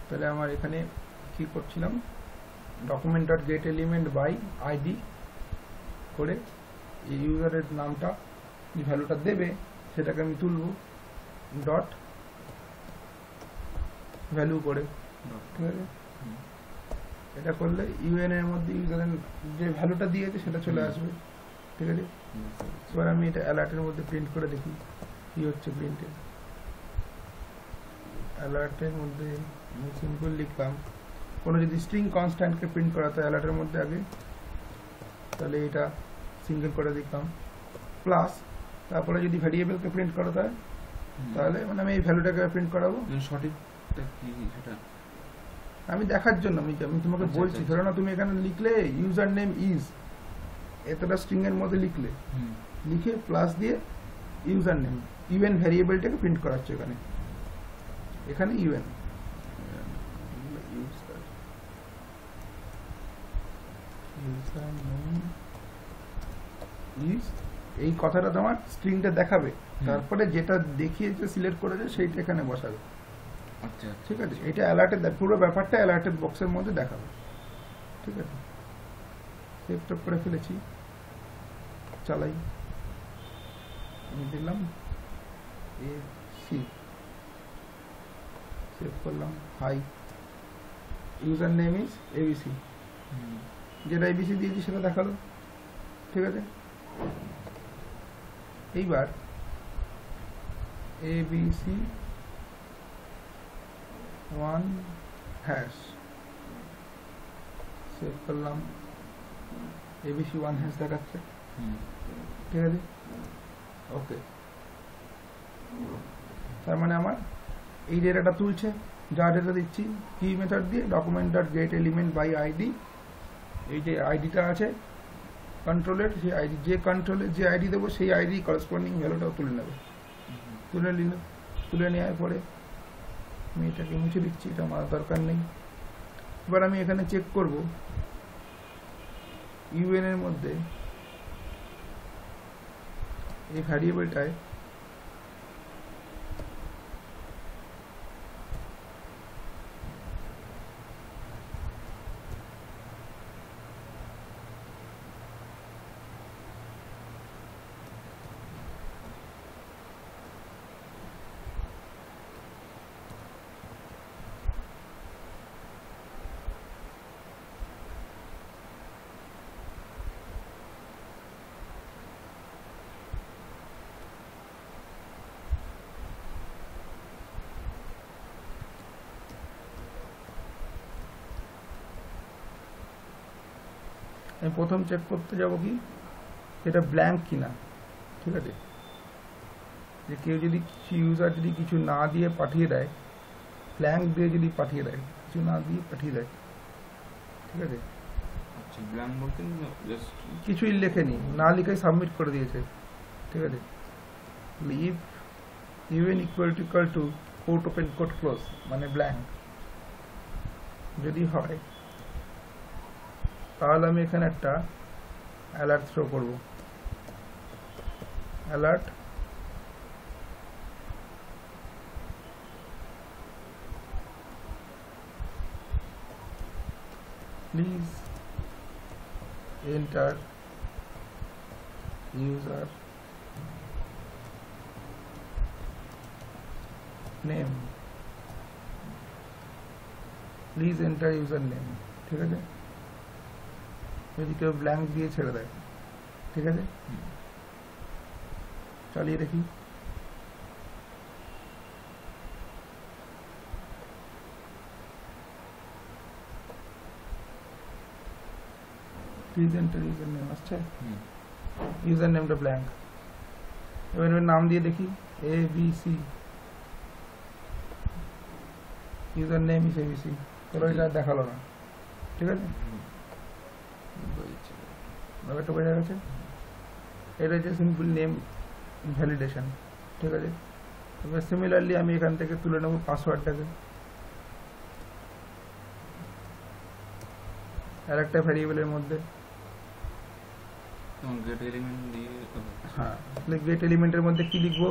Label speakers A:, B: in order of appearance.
A: তাহলে আমার এখানে কি করছিলাম, document dot get element by ID করে এই ইউজারের নামটা যে ভ্যালুটা দেবে সেটাকে আমি তুলব ডট ভ্যালু করে, ঠিক আছে। এটা করলে ইউএন এর মধ্যে ইউজারের যে ভ্যালুটা দিয়েছে সেটা চলে আসবে, ঠিক আছে। এবার আমি এটা অ্যালার্টের মধ্যে প্রিন্ট করে দেখি কি হচ্ছে প্রিন্টে। অ্যালার্টের মধ্যে আমি সিম্পল লিখলাম, কোনো যদি স্ট্রিং কনস্ট্যান্টকে প্রিন্ট করাতে অ্যালার্টের মধ্যে আগে, তাহলে এটা সিঙ্গেল করে দিলাম প্লাস, তারপরে যদি ভ্যারিয়েবলকে প্রিন্ট করাতে হয় তাহলে মানে আমি এই ভ্যালুটাকে প্রিন্ট করাবো।
B: সঠিকটা কি সেটা
A: আমি দেখার জন্য আমি তোমাকে বলছি, ধরো না তুমি এখানে লিখলে ইউজার নেম ইজ এতটা স্ট্রিং এর মধ্যে লিখলে, লিখে প্লাস দিয়ে ইউজার নেম ইউএন ভ্যারিয়েবলটাকে প্রিন্ট করাচ্ছে এখানে, এখানে ইউএন ইউজার নেম ইজ এই কথাটা তোমার স্ট্রিংটা দেখাবে, তারপরে যেটা দেখিয়েছে সিলেক্ট করেছে সেইটা এখানে বসাবে।
B: আচ্ছা
A: ঠিক আছে, এটা অ্যালার্টের পুরো ব্যাপারটা অ্যালার্টেড বক্সের মধ্যে দেখাবে, ঠিক আছে। সেভ টপ করে ফেলেছি, চালাই, আমি দিলাম এ সি, সেভ করলাম, hi user name is ABC, যেটা এবিসি দিয়েছি সেটা দেখালো, ঠিক আছে। এইবার এবিসি 1 হ্যাশ সেভ করলাম, এবিসি 1 হ্যাশ দেখাচ্ছে, ঠিক আছে। ওকে, তার মানে আমার এই ডেটাটা তুলছে, যা ডেটা দিচ্ছি কি মেথড দিয়ে, document dot get element by ID, এই যে আইডিটা আছে কন্ট্রোলের, সেই আইডি যে কন্ট্রোলের যে আইডি দেবো সেই আইডি করেসপন্ডিং ভ্যালুটাও তুলে নেবে, তুলে নেওয়ার পরে আমি এটাকে মুছে দিচ্ছি, এটা আমার দরকার নেই। এবার আমি এখানে চেক করব ইউএন এর মধ্যে এই ভ্যারিয়েবলটায় আমি প্রথম চেক করতে যাব কি এটা ব্ল্যাঙ্ক কিনা, ঠিক আছে। যে কেউ যদি কিছু ইউজার যদি কিছু না দিয়ে পাঠিয়ে দেয়, ব্ল্যাঙ্ক দিয়ে যদি পাঠিয়ে দেয়, কিছু না দিয়ে পাঠিয়ে দেয়, ঠিক আছে।
B: আচ্ছা, ব্ল্যাঙ্ক বলতে জাস্ট
A: কিছুই লেখেনি, না লিখে সাবমিট করে দিয়েছে, ঠিক আছে। If UN equal to quote open quote close মানে ব্ল্যাঙ্ক যদি হয়, তাহলে আমি এখানে একটা অ্যালার্ট থ্রো করব, alert please enter user name, please enter user name, ঠিক আছে। যদি কেউ ব্ল্যাঙ্ক দিয়ে ছেড়ে দেয়, ঠিক আছে, চালিয়ে দেখি। প্লিজ এন্টার ইউজার নেম আসছে, ইউজার নেমটা ব্ল্যাঙ্ক। এবার নাম দিয়ে দেখি ABC, user name is ABC, তাহলে এটা দেখালো না, ঠিক আছে। ব্যাপারটা বোঝা গেছে, এটা হচ্ছে সিম্পল নেম ভ্যালিডেশন, ঠিক আছে। এবার সিমিলারলি আমি এখান থেকে তুলে নেব পাসওয়ার্ডটাকে, আর একটা ভ্যারিয়েবলের মধ্যে,
B: গেট এলিমেন্ট দিয়ে,
A: হ্যাঁ, গেট এলিমেন্টের মধ্যে কি লিখবো,